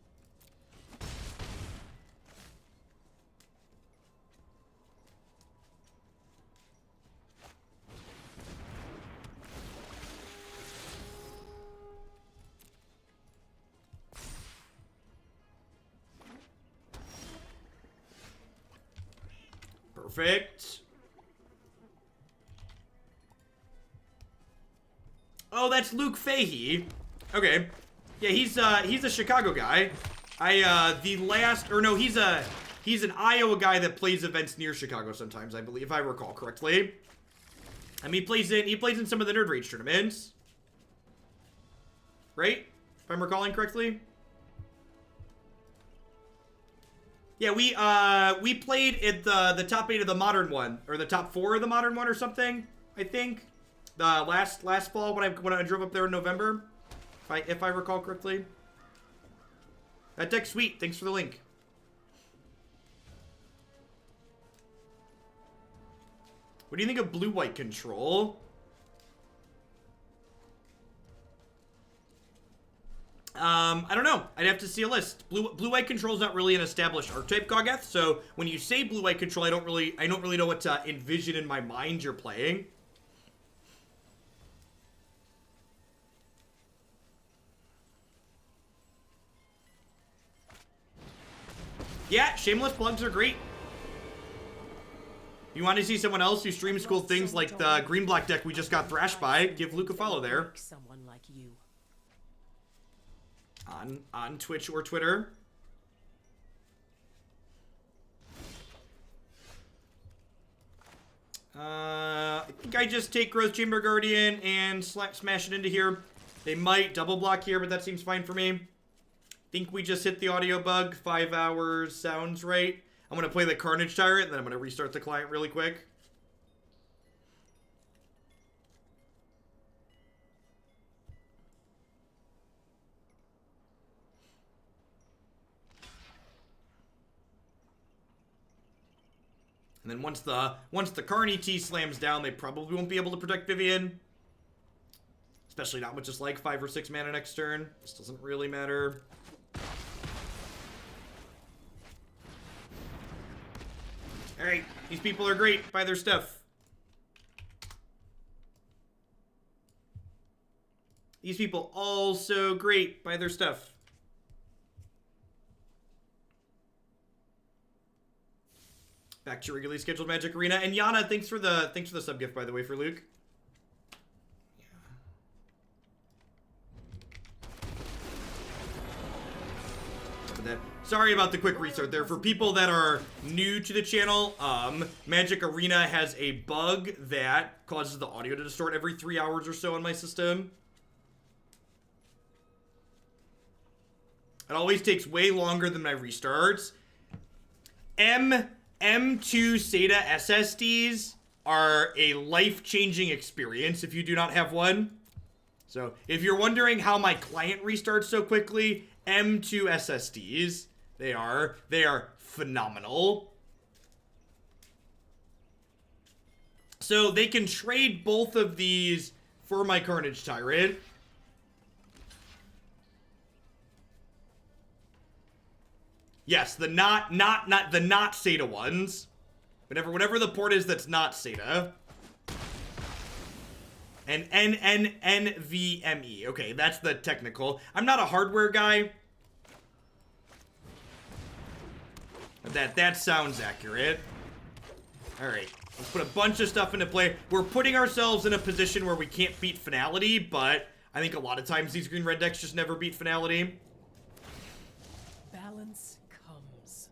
Perfect. Oh, that's Luke Fahey. Okay. Yeah, he's a Chicago guy. He's an Iowa guy that plays events near Chicago sometimes, I believe, if I recall correctly. I mean, he plays in some of the Nerd Rage tournaments. Right? If I'm recalling correctly. Yeah, we played at the top 8 of the modern one, or the top 4 of the modern one or something, I think. The last fall when I drove up there in November, if I recall correctly. That deck's sweet. Thanks for the link. What do you think of blue-white control? I don't know. I'd have to see a list. Blue-white control is not really an established archetype, Goggeth. So when you say blue-white control, I don't really know what to envision in my mind you're playing. Yeah, shameless plugs are great. You want to see someone else who streams cool things like the green-black deck we just got thrashed by? Give Luke a follow there. Someone like you. On Twitch or Twitter. I think I just take Growth Chamber Guardian and smash it into here. They might double block here, but that seems fine for me. Think we just hit the audio bug. 5 hours sounds right. I'm going to play the Carnage Tyrant, and then I'm going to restart the client really quick. And then once the Carney T slams down, they probably won't be able to protect Vivien. Especially not with just like 5 or 6 mana next turn. This doesn't really matter. Alright, these people are great. Buy their stuff. These people also great. Buy their stuff. Back to regularly scheduled Magic Arena. And Yana, thanks for the sub gift, by the way, for Luke. Sorry about the quick restart there. For people that are new to the channel, Magic Arena has a bug that causes the audio to distort every 3 hours or so on my system. It always takes way longer than my restarts. M2 SATA SSDs are a life-changing experience if you do not have one. So if you're wondering how my client restarts so quickly, M2 SSDs, they are phenomenal. So they can trade both of these for my Carnage Tyrant. Yes, the not SATA ones. Whatever the port is that's not SATA. And NVMe. Okay, that's the technical. I'm not a hardware guy. That sounds accurate. Alright, let's put a bunch of stuff into play. We're putting ourselves in a position where we can't beat Finality, but I think a lot of times these green-red decks just never beat Finality. Balance comes.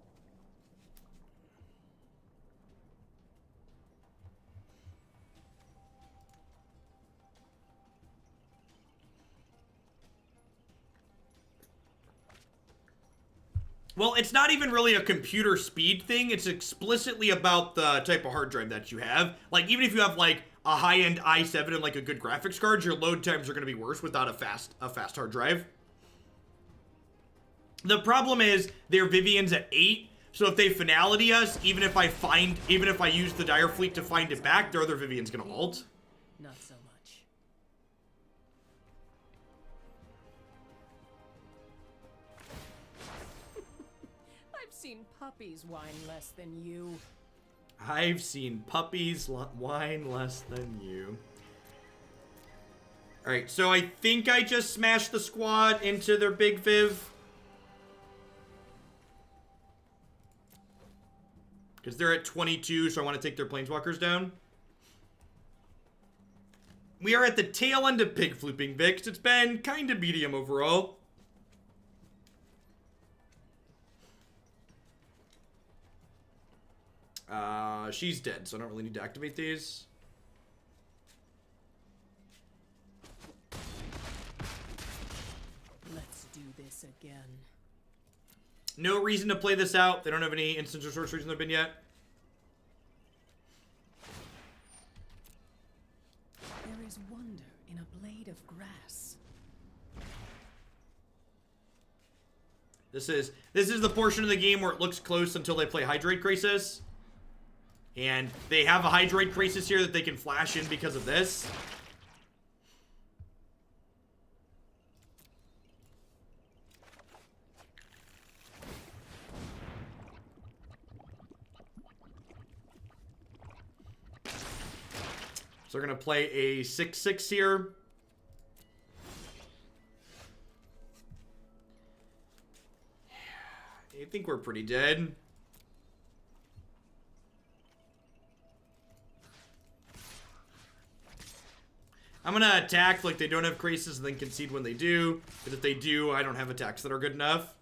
Well, it's not even really a computer speed thing. It's explicitly about the type of hard drive that you have. Like, even if you have, like, a high-end i7 and, like, a good graphics card, your load times are going to be worse without a fast hard drive. The problem is, their Vivien's at 8, so if they Finality us, even if I use the Dire Fleet to find it back, their other Vivien's going to ult. Not so much. I've seen puppies whine less than you. I've seen puppies whine less than you. Alright, so I think I just smashed the squad into their big Viv. Because they're at 22, so I want to take their planeswalkers down. We are at the tail end of Pig Flooping Vix. It's been kind of medium overall. She's dead, so I don't really need to activate these. Let's do this again. No reason to play this out. They don't have any instants or sorceries in their bin yet. There is wonder in a blade of grass. This is the portion of the game where it looks close until they play Hydrate Crisis. And they have a Hydrate Crisis here that they can flash in because of this. So we're going to play a 6/6 here. I think we're pretty dead. I'm going to attack like they don't have crisis and then concede when they do. Because if they do, I don't have attacks that are good enough.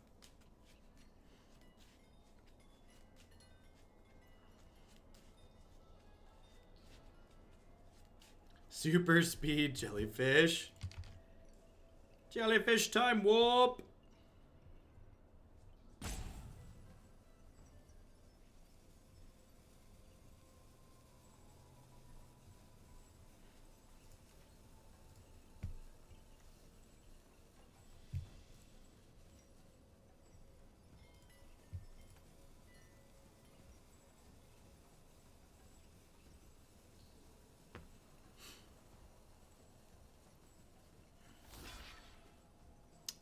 Super speed jellyfish. Jellyfish time warp.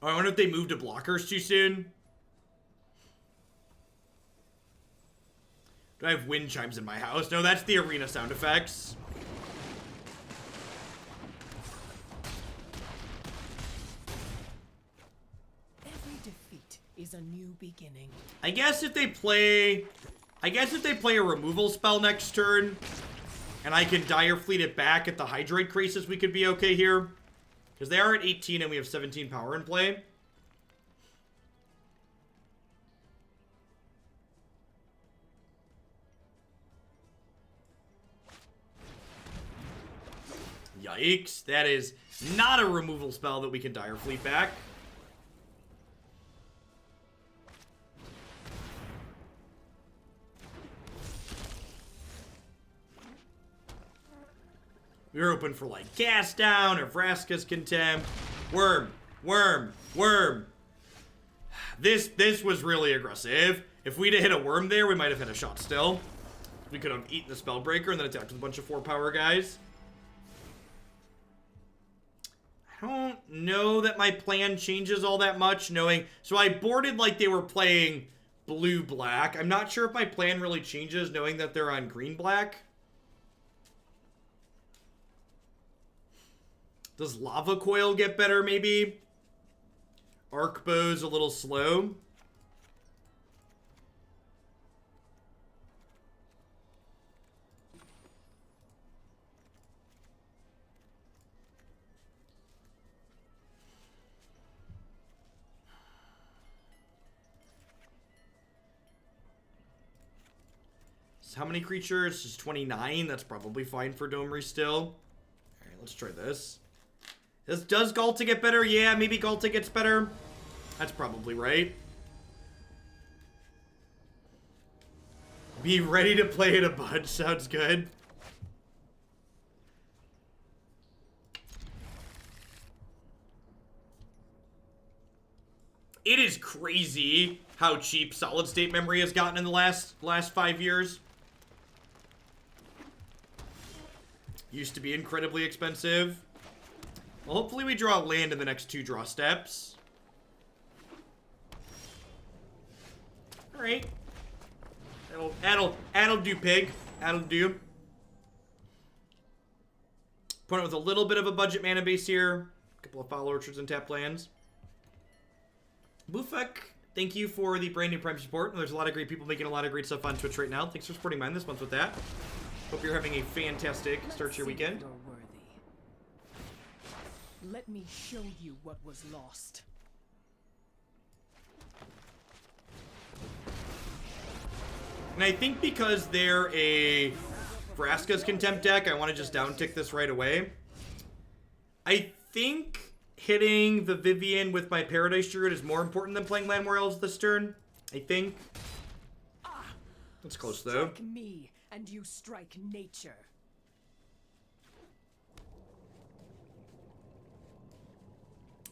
Oh, I wonder if they moved to blockers too soon. Do I have wind chimes in my house? No, that's the arena sound effects. Every defeat is a new beginning. I guess if they play a removal spell next turn, and I can Dire Fleet it back at the Hydrate Crisis, we could be okay here. Because they are at 18 and we have 17 power in play. Yikes. That is not a removal spell that we can Dire Fleet back. We were open for like Cast Down or Vraska's Contempt. Worm. This was really aggressive. If we'd have hit a Worm there, we might have hit a shot still. We could have eaten the Spellbreaker and then attacked with a bunch of 4 power guys. I don't know that my plan changes all that much knowing. So I boarded like they were playing blue-black. I'm not sure if my plan really changes knowing that they're on green-black. Does Lava Coil get better, maybe? Arkbow's a little slow. So how many creatures? Just 29. That's probably fine for Domri still. Alright, let's try this. Does Ghalta get better? Yeah, maybe Ghalta gets better. That's probably right. Be ready to play it a bunch. Sounds good. It is crazy how cheap solid state memory has gotten in the last 5 years. Used to be incredibly expensive. Well, hopefully we draw land in the next 2 draw steps. Alright. That'll do, pig. That'll do. Opponent with a little bit of a budget mana base here. A couple of Foul Orchards and tap lands. Bufek thank you for the brand new Prime support. There's a lot of great people making a lot of great stuff on Twitch right now. Thanks for supporting mine this month with that. Hope you're having a fantastic start to your weekend. You're worthy. Let me show you what was lost. And I think because they're a Vraska's Contempt deck, I want to just downtick this right away. I think hitting the Vivien with my Paradise Druid is more important than playing Llanowar Elves this turn. I think. That's close, though. Strike me, and you strike nature.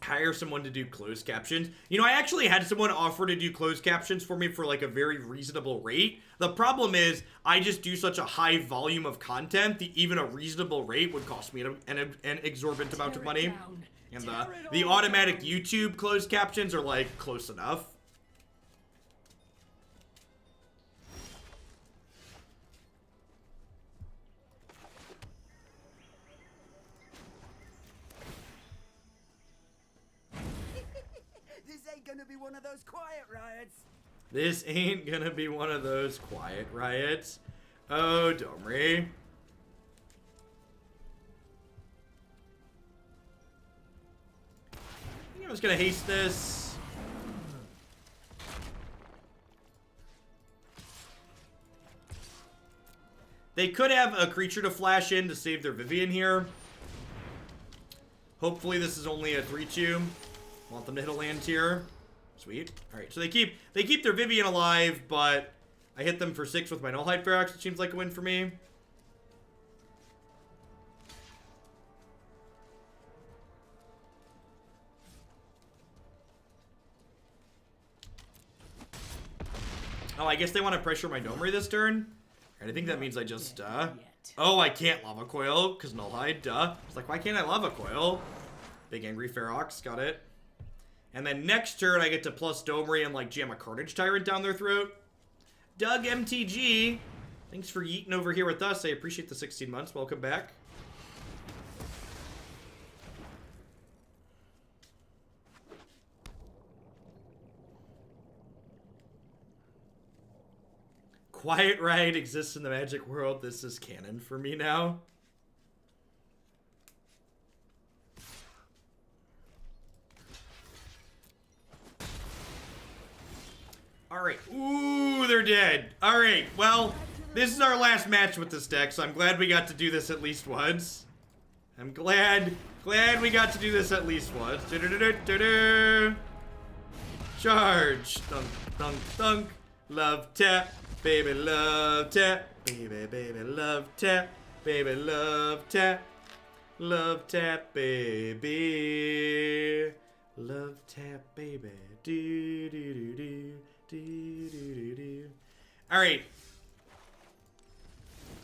Hire someone to do closed captions. You know, I actually had someone offer to do closed captions for me for like a very reasonable rate. The problem is I just do such a high volume of content that even a reasonable rate would cost me an exorbitant amount of money. And the automatic YouTube closed captions are like close enough. This ain't gonna be one of those quiet riots. This ain't gonna be one of those quiet riots. Oh, Domri. I think I was gonna haste this. They could have a creature to flash in to save their Vivien here. Hopefully this is only a 3-2. Want them to hit a land here. Sweet. Alright, so they keep their Vivien alive, but I hit them for 6 with my Nullhide Ferox. It seems like a win for me. Oh, I guess they want to pressure my Domri this turn. And I think that means I just, oh, I can't Lava Coil, because Nullhide, duh. It's like, why can't I Lava Coil? Big Angry Ferox, got it. And then next turn, I get to plus Domri and, like, jam a Carnage Tyrant down their throat. Doug MTG, thanks for yeeting over here with us. I appreciate the 16 months. Welcome back. Quiet Riot exists in the Magic world. This is canon for me now. Alright. Ooh, they're dead. Alright, well, this is our last match with this deck, so I'm glad we got to do this at least once. I'm glad we got to do this at least once. Charge. Thunk, thunk, thunk. Love tap. Baby love tap. Baby love tap. Baby love tap. Love tap, baby. Love tap, baby. Do do do do. Do, do, do, do. All right.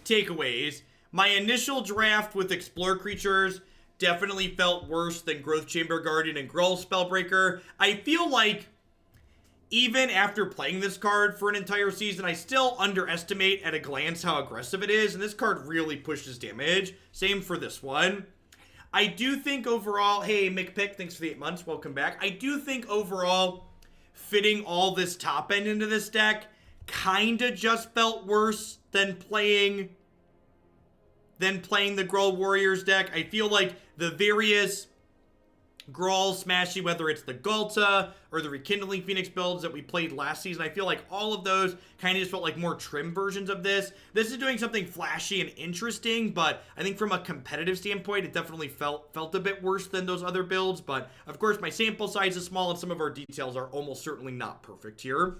Takeaways. My initial draft with Explore creatures definitely felt worse than Growth Chamber Guardian and Gruul Spellbreaker. I feel like even after playing this card for an entire season, I still underestimate at a glance how aggressive it is, and this card really pushes damage. Same for this one. I do think overall, hey, McPick, thanks for the 8 months. Welcome back. I do think overall, fitting all this top end into this deck kinda just felt worse than playing the Gruul Warriors deck. I feel like the various Gruul smashy, whether it's the Ghalta or the Rekindling Phoenix builds that we played last season, I feel like all of those kind of just felt like more trim versions of this. This is doing something flashy and interesting, but I think from a competitive standpoint, it definitely felt a bit worse than those other builds. But of course, my sample size is small and some of our details are almost certainly not perfect here.